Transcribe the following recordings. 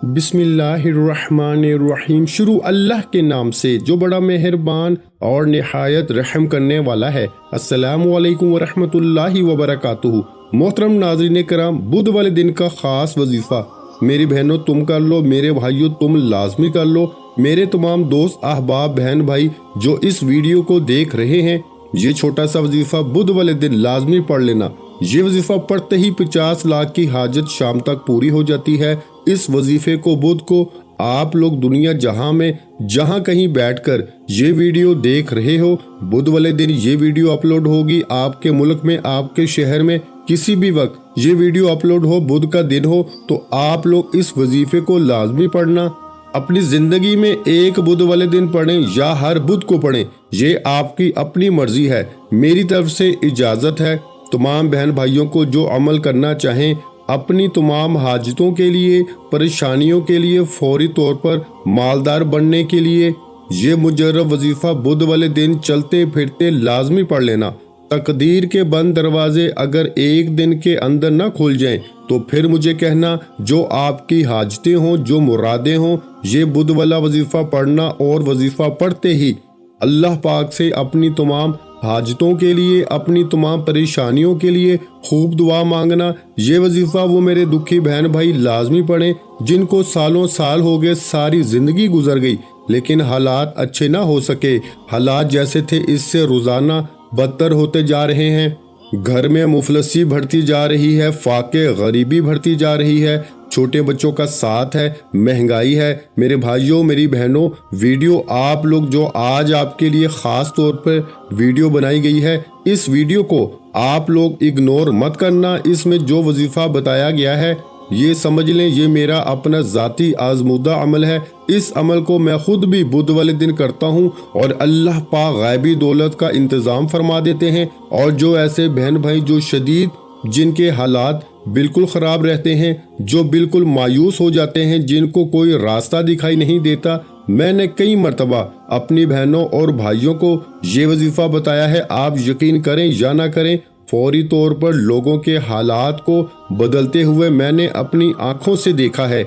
बिस्मिल्लाहिर्रहमानिर्रहीम। शुरू अल्लाह के नाम से जो बड़ा मेहरबान और निहायत रहम करने वाला है। अस्सलामु अलैकुम वरहमतुल्लाहि वबरकातुहू। मोहतरम नाज़रीन कराम, बुध वाले दिन का ख़ास वजीफ़ा मेरी बहनों तुम कर लो, मेरे भाइयों तुम लाजमी कर लो। मेरे तमाम दोस्त अहबाब बहन भाई जो इस वीडियो को देख रहे हैं, ये छोटा सा वजीफ़ा बुध वाले दिन लाजमी पढ़ लेना। ये वजीफ़ा पढ़ते ही 50 लाख की हाजत शाम तक पूरी हो जाती है। इस वजीफे को बुध को आप लोग दुनिया जहां में जहां कहीं बैठकर ये वीडियो देख रहे हो, बुध वाले दिन ये वीडियो अपलोड होगी। आपके मुल्क में, आपके शहर में किसी भी वक्त ये वीडियो अपलोड हो, बुध का दिन हो, तो आप लोग इस वजीफे को लाजमी पढ़ना। अपनी जिंदगी में एक बुध वाले दिन पढ़ें या हर बुध को पढ़ें, ये आपकी अपनी मर्जी है। मेरी तरफ से इजाजत है। तमाम बहन भाइयों को जो अमल करना चाहें, अपनी तमाम हाजतों के लिए, परेशानियों के लिए, फौरी तौर पर मालदार बनने के लिए ये मुजर्रब वजीफा बुध वाले दिन चलते फिरते लाजमी पढ़ लेना। तकदीर के बंद दरवाजे अगर एक दिन के अंदर ना खुल जाएं, तो फिर मुझे कहना। जो आपकी हाजतें हों, जो मुरादें हों, ये बुध वाला वजीफा पढ़ना और वजीफा पढ़ते ही अल्लाह पाक से अपनी तमाम हाजतों के लिए, अपनी तमाम परेशानियों के लिए खूब दुआ मांगना। ये वजीफा वो मेरे दुखी बहन भाई लाजमी पढ़ें जिनको सालों साल हो गए, सारी जिंदगी गुजर गई, लेकिन हालात अच्छे ना हो सके। हालात जैसे थे इससे रोजाना बदतर होते जा रहे हैं। घर में मुफलसी बढ़ती जा रही है, फाके गरीबी बढ़ती जा रही है, छोटे बच्चों का साथ है, महंगाई है। मेरे भाइयों, मेरी बहनों, वीडियो आप लोग जो आज आपके लिए ख़ास तौर पर वीडियो बनाई गई है, इस वीडियो को आप लोग इग्नोर मत करना। इसमें जो वजीफ़ा बताया गया है ये समझ लें ये मेरा अपना ज़ाती आजमूदा अमल है। इस अमल को मैं खुद भी बुध वाले दिन करता हूँ और अल्लाह पाक गायबी दौलत का इंतज़ाम फरमा देते हैं। और जो ऐसे बहन भाई जो शदीद, जिनके हालात बिल्कुल ख़राब रहते हैं, जो बिल्कुल मायूस हो जाते हैं, जिनको कोई रास्ता दिखाई नहीं देता, मैंने कई मरतबा अपनी बहनों और भाइयों को ये वजीफ़ा बताया है। आप यकीन करें या ना करें, फौरी तौर पर लोगों के हालात को बदलते हुए मैंने अपनी आंखों से देखा है।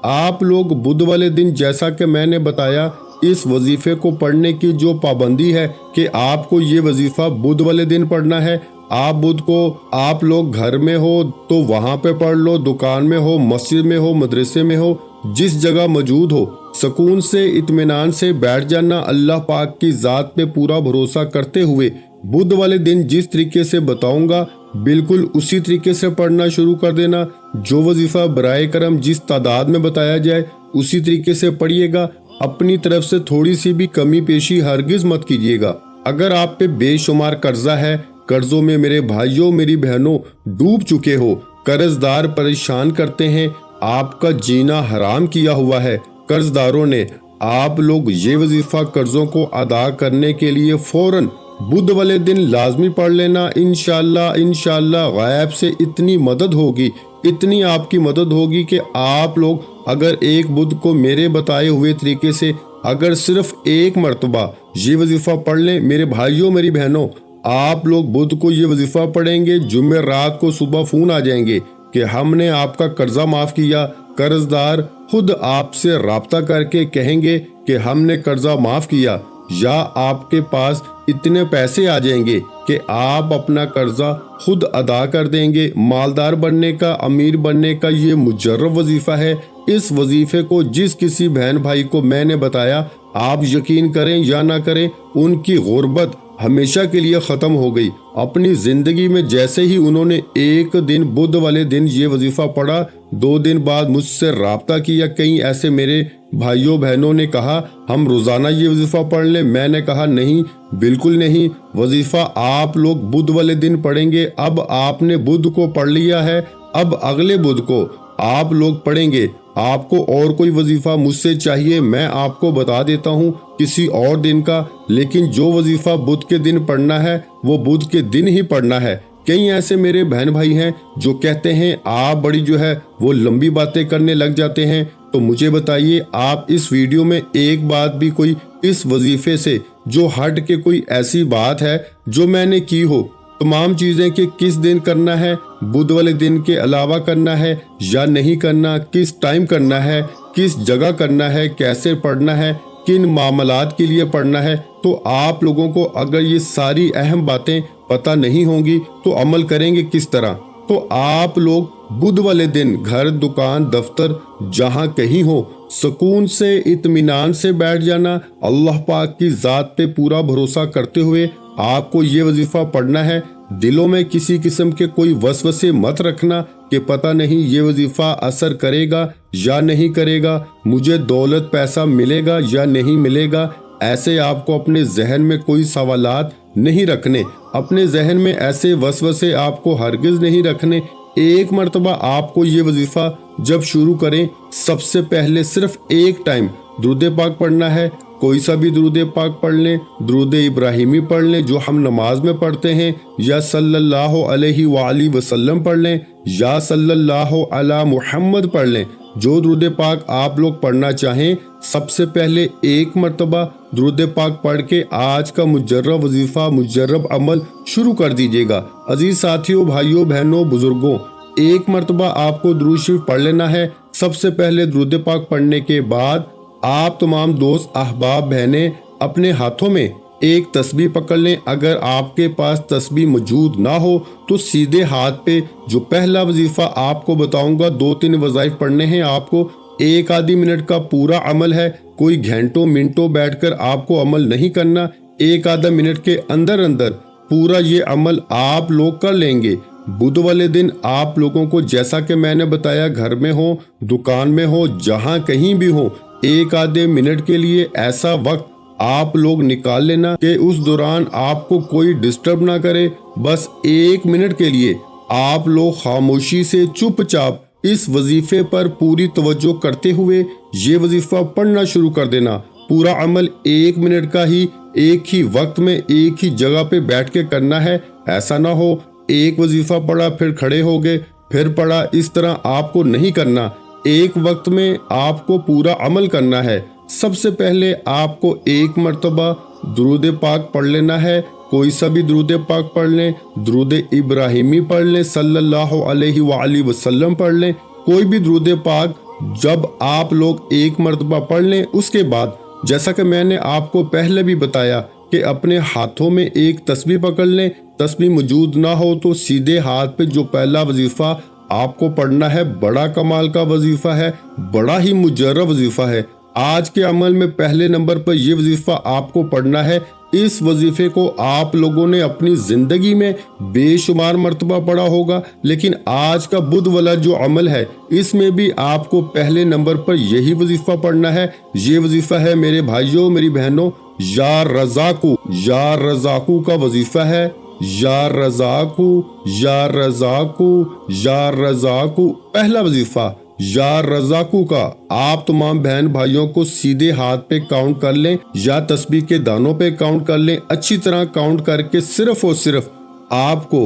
आप लोग बुध वाले दिन, जैसा कि मैंने बताया, इस वजीफे को पढ़ने की जो पाबंदी है कि आपको ये वजीफा बुध वाले दिन पढ़ना है। आप बुध को, आप लोग घर में हो तो वहाँ पे पढ़ लो, दुकान में हो, मस्जिद में हो, मदरसे में हो, जिस जगह मौजूद हो, सुकून से इत्मीनान से बैठ जाना। अल्लाह पाक की ज़ात पे पूरा भरोसा करते हुए बुध वाले दिन जिस तरीके से बताऊंगा बिल्कुल उसी तरीके से पढ़ना शुरू कर देना। जो वजीफा बराए करम जिस तादाद में बताया जाए उसी तरीके से पढ़िएगा। अपनी तरफ से थोड़ी सी भी कमी पेशी हरगिज मत कीजिएगा। अगर आप पे बेशुमार कर्जा है, कर्जों में मेरे भाइयों मेरी बहनों डूब चुके हो, कर्जदार परेशान करते हैं, आपका जीना हराम किया हुआ है कर्जदारों ने, आप लोग ये वजीफा कर्जों को अदा करने के लिए फौरन बुध वाले दिन लाजमी पढ़ लेना। इंशाअल्लाह गायब से इतनी मदद होगी, इतनी आपकी मदद होगी कि आप लोग अगर एक बुध को मेरे बताए हुए तरीके से अगर सिर्फ एक मरतबा ये वजीफा पढ़ लें, मेरे भाइयों मेरी बहनों, आप लोग बुध को ये वजीफा पढ़ेंगे, जुम्मे रात को सुबह फोन आ जाएंगे कि हमने आपका कर्जा माफ किया। कर्जदार खुद आपसे राब्ता करके कहेंगे कि हमने कर्जा माफ किया, या आपके पास इतने पैसे आ जाएंगे कि आप अपना कर्जा खुद अदा कर देंगे। मालदार बनने का, अमीर बनने का ये मुजर्रब वजीफा है। इस वजीफे को जिस किसी बहन भाई को मैंने बताया, आप यकीन करें या ना करें, उनकी गुर्बत हमेशा के लिए ख़त्म हो गई। अपनी ज़िंदगी में जैसे ही उन्होंने एक दिन बुध वाले दिन ये वजीफ़ा पढ़ा, 2 दिन बाद मुझसे राब्ता किया। कई ऐसे मेरे भाइयों बहनों ने कहा हम रोज़ाना ये वजीफ़ा पढ़ लें। मैंने कहा नहीं, बिल्कुल नहीं। वजीफ़ा आप लोग बुध वाले दिन पढ़ेंगे। अब आपने बुध को पढ़ लिया है, अब अगले बुध को आप लोग पढ़ेंगे। आपको और कोई वजीफ़ा मुझसे चाहिए, मैं आपको बता देता हूँ किसी और दिन का, लेकिन जो वजीफ़ा बुध के दिन पढ़ना है वो बुध के दिन ही पढ़ना है। कई ऐसे मेरे बहन भाई हैं जो कहते हैं आप बड़ी जो है वो लंबी बातें करने लग जाते हैं। तो मुझे बताइए, आप इस वीडियो में एक बात भी कोई इस वजीफे से जो हट के कोई ऐसी बात है जो मैंने की हो, तमाम चीज़ें कि किस दिन करना है, बुध वाले दिन के अलावा करना है या नहीं करना, किस टाइम करना है, کس جگہ کرنا ہے، کیسے پڑھنا ہے، کن معاملات کے لیے پڑھنا ہے، تو آپ لوگوں کو اگر یہ ساری اہم باتیں پتہ نہیں ہوں گی تو عمل کریں گے کس طرح؟ تو آپ لوگ بدھ والے دن گھر، دکان، دفتر، جہاں کہیں ہو، سکون سے، اطمینان سے بیٹھ جانا، اللہ پاک کی ذات پہ پورا بھروسہ کرتے ہوئے آپ کو یہ وظیفہ پڑھنا ہے۔ دلوں میں کسی قسم کے کوئی وسوسے مت رکھنا کہ پتہ نہیں یہ وظیفہ اثر کرے گا یا نہیں کرے گا، مجھے دولت پیسہ ملے گا یا نہیں ملے گا۔ ایسے آپ کو اپنے ذہن میں کوئی سوالات نہیں رکھنے، اپنے ذہن میں ایسے وسوسے آپ کو ہرگز نہیں رکھنے۔ ایک مرتبہ آپ کو یہ وظیفہ جب شروع کریں، سب سے پہلے صرف ایک ٹائم درود پاک پڑھنا ہے۔ کوئی سا بھی درود پاک پڑھ لیں، درود ابراہیمی پڑھ لیں جو ہم نماز میں پڑھتے ہیں، یا صلی اللہ علیہ وآلہ وسلم پڑھ لیں، یا صلی اللہ علی محمد پڑھ لیں، جو درود پاک آپ لوگ پڑھنا چاہیں۔ سب سے پہلے ایک مرتبہ درود پاک پڑھ کے آج کا مجرب وظیفہ، مجرب عمل شروع کر دیجیے گا۔ عزیز ساتھیوں، بھائیوں، بہنوں، بزرگوں، ایک مرتبہ آپ کو درود شریف پڑھ لینا ہے۔ سب سے پہلے درود پاک پڑھنے کے بعد آپ تمام دوست، احباب، بہنیں اپنے ہاتھوں میں ایک تسبیح پکڑ لیں۔ اگر آپ کے پاس تسبیح موجود نہ ہو تو سیدھے ہاتھ پہ جو پہلا وظیفہ آپ کو بتاؤں گا، 2-3 وظائف پڑھنے ہیں آپ کو، 1 منٹ کا پورا عمل ہے، کوئی گھنٹوں منٹوں بیٹھ کر آپ کو عمل نہیں کرنا، 1 منٹ کے اندر اندر پورا یہ عمل آپ لوگ کر لیں گے۔ بدھ والے دن آپ لوگوں کو جیسا کہ میں نے بتایا، گھر میں ہو، دکان میں ہو، جہاں کہیں بھی ہو، 1 منٹ کے لیے ایسا وقت آپ لوگ نکال لینا کہ اس دوران آپ کو کوئی ڈسٹرب نہ کرے۔ بس 1 منٹ کے لیے آپ لوگ خاموشی سے چپ چاپ اس وظیفے پر پوری توجہ کرتے ہوئے یہ وظیفہ پڑھنا شروع کر دینا۔ پورا عمل 1 منٹ کا ہی، ایک ہی وقت میں، ایک ہی جگہ پہ بیٹھ کے کرنا ہے۔ ایسا نہ ہو ایک وظیفہ پڑھا پھر کھڑے ہو گئے پھر پڑھا، اس طرح آپ کو نہیں کرنا۔ ایک وقت میں آپ کو پورا عمل کرنا ہے۔ سب سے پہلے آپ کو 1 مرتبہ درود پاک پڑھ لینا ہے۔ کوئی سا بھی درود پاک پڑھ لیں، درود ابراہیمی پڑھ لیں، صلی اللہ علیہ وآلہ وسلم پڑھ لیں، کوئی بھی درود پاک جب آپ لوگ 1 مرتبہ پڑھ لیں، اس کے بعد جیسا کہ میں نے آپ کو پہلے بھی بتایا کہ اپنے ہاتھوں میں ایک تسبیح پکڑ لیں۔ تسبیح موجود نہ ہو تو سیدھے ہاتھ پہ جو پہلا وظیفہ آپ کو پڑھنا ہے، بڑا کمال کا وظیفہ ہے، بڑا ہی مجرب وظیفہ ہے۔ آج کے عمل میں پہلے نمبر پر یہ وظیفہ آپ کو پڑھنا ہے۔ اس وظیفے کو آپ لوگوں نے اپنی زندگی میں بے شمار مرتبہ پڑھا ہوگا، لیکن آج کا بدھ والا جو عمل ہے، اس میں بھی آپ کو پہلے نمبر پر یہی وظیفہ پڑھنا ہے۔ یہ وظیفہ ہے میرے بھائیوں، میری بہنوں، یا رزاقو، یا رزاقو کا وظیفہ ہے۔ یا رزاقو، یا رزاقو، یا رزاقو، پہلا وظیفہ یا رزاقو کا آپ تمام بہن بھائیوں کو سیدھے ہاتھ پہ کاؤنٹ کر لیں یا تسبیح کے دانوں پہ کاؤنٹ کر لیں۔ اچھی طرح کاؤنٹ کر کے صرف اور صرف آپ کو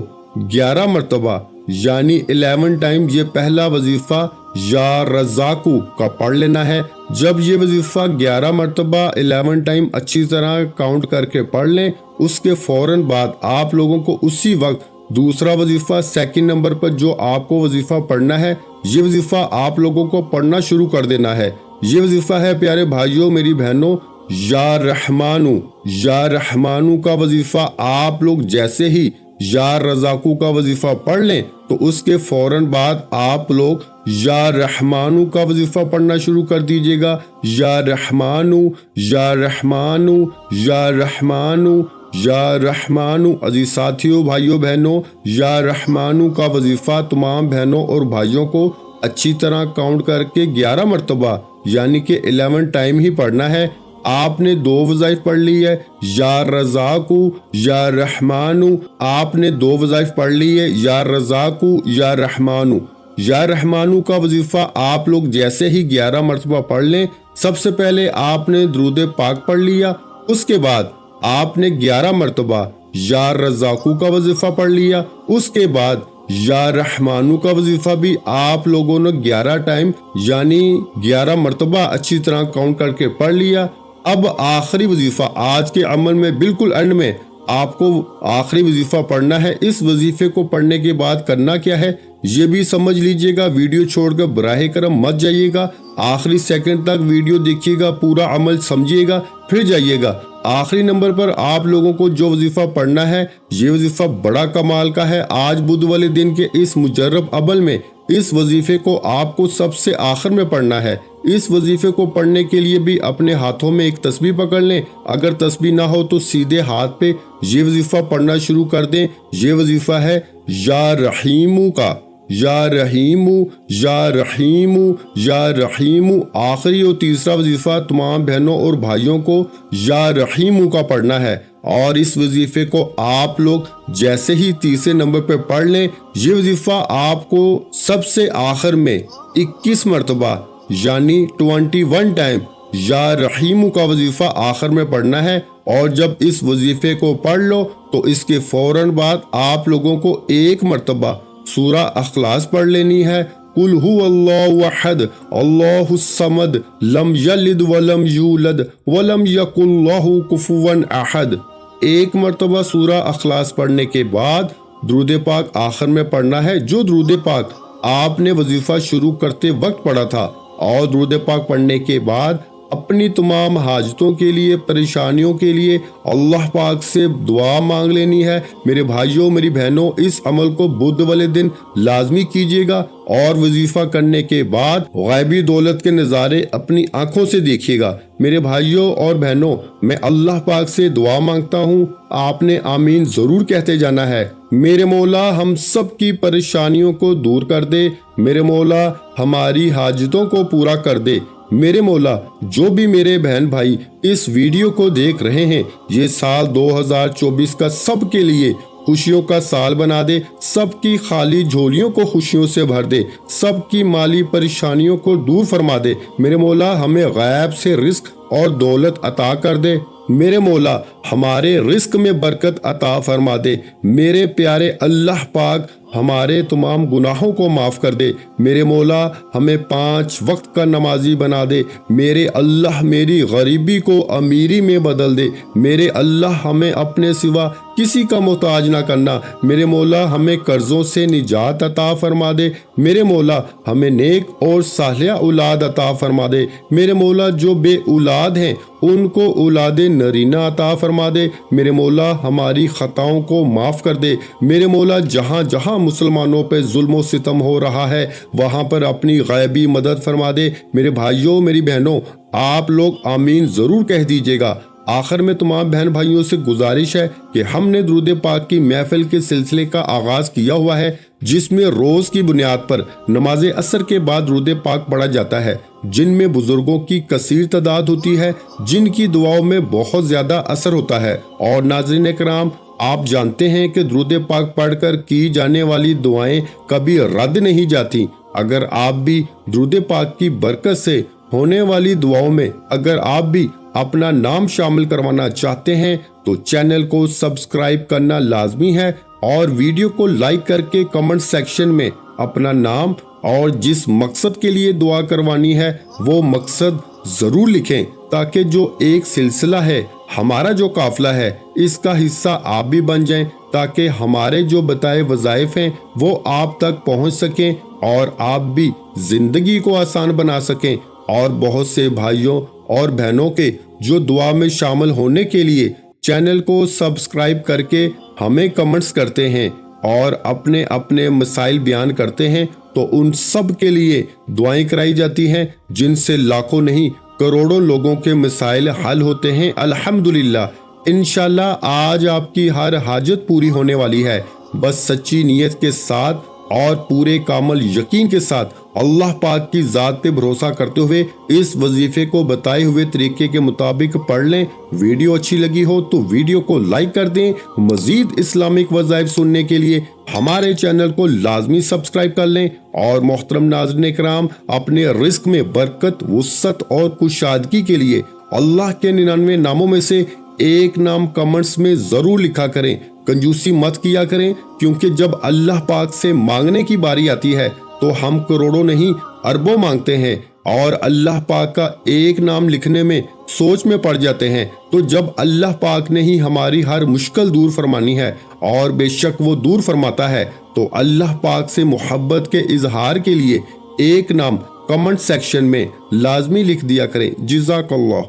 11 مرتبہ یعنی 11 ٹائم یہ پہلا وظیفہ یا رزاقو کا پڑھ لینا ہے۔ جب یہ وظیفہ 11 مرتبہ 11 ٹائم اچھی طرح کاؤنٹ کر کے پڑھ لیں، اس کے فوراً بعد آپ لوگوں کو اسی وقت دوسرا وظیفہ 2 نمبر پر جو آپ کو وظیفہ پڑھنا ہے، یہ وظیفہ آپ لوگوں کو پڑھنا شروع کر دینا ہے۔ یہ وظیفہ ہے پیارے بھائیوں، میری بہنوں، یا رحمانو، یا رحمانو کا وظیفہ آپ لوگ جیسے ہی یا رزاقو کا وظیفہ پڑھ لیں تو اس کے فوراً بعد آپ لوگ یا رحمانو کا وظیفہ پڑھنا شروع کر دیجیے گا۔ یا رحمانو، یا رحمانو، یا رحمانو، یا رحمانو۔ عزیز ساتھیوں، بھائیوں، بہنوں، یا رحمانو کا وظیفہ تمام بہنوں اور بھائیوں کو اچھی طرح کاؤنٹ کر کے 11 مرتبہ یعنی کہ 11 ٹائم ہی پڑھنا ہے۔ آپ نے 2 وظائف پڑھ لی ہے، یا رزاقو، یا رحمانو، آپ نے 2 وظائف پڑھ لی ہے، یا رزاقو، یا رحمانو۔ یا رحمانو کا وظیفہ آپ لوگ جیسے ہی 11 مرتبہ پڑھ لیں، سب سے پہلے آپ نے درود پاک پڑھ لیا، اس کے بعد آپ نے 11 مرتبہ یا رزاقو کا وظیفہ پڑھ لیا، اس کے بعد یا رحمانو کا وظیفہ بھی آپ لوگوں نے 11 ٹائم یعنی 11 مرتبہ اچھی طرح کاؤنٹ کر کے پڑھ لیا۔ اب آخری وظیفہ آج کے عمل میں بالکل اینڈ میں آپ کو آخری وظیفہ پڑھنا ہے۔ اس وظیفے کو پڑھنے کے بعد کرنا کیا ہے ये भी समझ लीजिएगा, वीडियो छोड़कर बराह करम मत जाइएगा, आखिरी सेकंड तक वीडियो देखिएगा, पूरा अमल समझिएगा, फिर जाइएगा। आखिरी नंबर पर आप लोगों को जो वजीफा पढ़ना है, ये वजीफा बड़ा कमाल का है। आज बुध वाले दिन के इस मुजर्रब अमल में इस वजीफे को आपको सबसे आखिर में पढ़ना है। इस वजीफे को पढ़ने के लिए भी अपने हाथों में एक तस्बीह पकड़ लें, अगर तस्बीह ना हो तो सीधे हाथ पे ये वजीफा पढ़ना शुरू कर दें। ये वजीफा है या रहीमू का, या रहीमू, या रहीमू, या रहीमू। आखिरी और तीसरा वजीफा तमाम बहनों और भाइयों को या रहीमू का पढ़ना है। और इस वजीफे को आप लोग जैसे ही तीसरे नंबर पे पढ़ लें, ये वजीफा आपको सबसे आखिर में 21 मरतबा यानी 21 टाइम या रहीमू का वजीफा आखिर में पढ़ना है। और जब इस वजीफे को पढ़ लो तो इसके फौरन बाद आप लोगों को एक मरतबा सूरा अखलास पढ़ लेनी है। कुल हुवल्लाहु अहद अल्लाहुस समद लम यलिद वलम यूलद वलम यकुल लहू कुफुवन अहद। एक मरतबा सूरा अखलास पढ़ने के बाद दुरूद पाक आखिर में पढ़ना है, जो दुरूद पाक आपने वजीफा शुरू करते वक्त पढ़ा था। और दुरूद पाक पढ़ने के बाद अपनी तमाम हाजतों के लिए, परेशानियों के लिए अल्लाह पाक से दुआ मांग लेनी है। मेरे भाइयों, मेरी बहनों, इस अमल को बुध वाले दिन लाजमी कीजिएगा। और वजीफा करने के बाद गैबी दौलत के नज़ारे अपनी आंखों से देखिएगा। मेरे भाइयों और बहनों, मैं अल्लाह पाक से दुआ मांगता हूँ, आपने आमीन ज़रूर कहते जाना है। मेरे मौला हम सब की परेशानियों को दूर कर दे, मेरे मौला हमारी हाजतों को पूरा कर दे। मेरे मौला जो भी मेरे बहन भाई इस वीडियो को देख रहे हैं, ये साल 2024 का सबके लिए खुशियों का साल बना दे, सबकी खाली झोलियों को खुशियों से भर दे, सबकी माली परेशानियों को दूर फरमा दे। मेरे मौला हमें गैब से रिस्क और दौलत अता कर दे। मेरे मौला हमारे रिस्क में बरकत अता फरमा दे। मेरे प्यारे अल्लाह पाक हमारे तमाम गुनाहों को माफ़ कर दे। मेरे मौला हमें 5 वक्त का नमाजी बना दे। मेरे अल्लाह मेरी गरीबी को अमीरी में बदल दे। मेरे अल्लाह हमें अपने सिवा किसी का मोहताज ना करना। मेरे मौला हमें कर्जों से निजात अता फरमा दे। मेरे मौला हमें नेक और सालिहा औलाद अता फरमा दे। मेरे मौला जो बे औलाद हैं उनको औलादे नरीना अता फरमा दे। मेरे मौला हमारी खताओं को माफ़ कर दे। मेरे मौला जहाँ जहाँ मुसलमानों पे जुल्म व सितम हो रहा है वहाँ पर अपनी गैबी मदद फरमा दे। मेरे भाइयों, मेरी बहनों, आप लोग आमीन ज़रूर कह दीजिएगा। आखिर में तमाम बहन भाइयों से गुजारिश है कि हमने दुरूद पाक की महफिल के सिलसिले का आगाज़ किया हुआ है, जिसमें रोज़ की बुनियाद पर नमाज असर के बाद दुरूद पाक पढ़ा जाता है, जिनमें बुजुर्गों की कसीर तादाद होती है, जिनकी दुआओं में बहुत ज़्यादा असर होता है। और नाज़रीन कराम, आप जानते हैं कि दुरूद पाक पढ़कर की जाने वाली दुआएं कभी रद्द नहीं जाती। अगर आप भी दुरूद पाक की बरकत से होने वाली दुआओं में अगर आप भी अपना नाम शामिल करवाना चाहते हैं तो चैनल को सब्सक्राइब करना लाजमी है। और वीडियो को लाइक करके कमेंट सेक्शन में अपना नाम और जिस मकसद के लिए दुआ करवानी है वो मकसद ज़रूर लिखें, ताकि जो एक सिलसिला है, हमारा जो काफिला है, इसका हिस्सा आप भी बन जाएं, ताकि हमारे जो बताए वज़ाइफ हैं वो आप तक पहुंच सकें और आप भी ज़िंदगी को आसान बना सकें। और बहुत से भाइयों और बहनों के जो दुआ में शामिल होने के लिए चैनल को सब्सक्राइब करके हमें कमेंट्स करते हैं और अपने अपने मसाइल बयान करते हैं, तो उन सब के लिए दुआएं कराई जाती हैं, जिनसे लाखों नहीं करोड़ों लोगों के मसाइल हल होते हैं। अल्हम्दुलिल्लाह। इंशाल्लाह आज आपकी हर हाजत पूरी होने वाली है। बस सच्ची नीयत के साथ और पूरे कामल यकीन के साथ अल्लाह पाक की ज़ात पे भरोसा करते हुए इस वजीफे को बताए हुए तरीके के मुताबिक पढ़ लें। वीडियो अच्छी लगी हो तो वीडियो को लाइक कर दें। मजीद इस्लामिक वज़ाइफ सुनने के लिए हमारे चैनल को लाजमी सब्सक्राइब कर लें। और मोहतरम नाज़रीन कराम, अपने रिस्क में बरकत, वुसअत और कुशादगी के लिए अल्लाह के 99 नामों में से एक नाम कमेंट्स में ज़रूर लिखा करें। कंजूसी मत किया करें, क्योंकि जब अल्लाह पाक से मांगने की बारी आती है तो हम करोड़ों नहीं अरबों मांगते हैं और अल्लाह पाक का एक नाम लिखने में सोच में पड़ जाते हैं। तो जब अल्लाह पाक ने ही हमारी हर मुश्किल दूर फरमानी है اور بے شک وہ دور فرماتا ہے۔ تو اللہ پاک سے محبت کے اظہار کے لیے ایک نام کمنٹ سیکشن میں لازمی لکھ دیا کریں۔ جزاک اللہ۔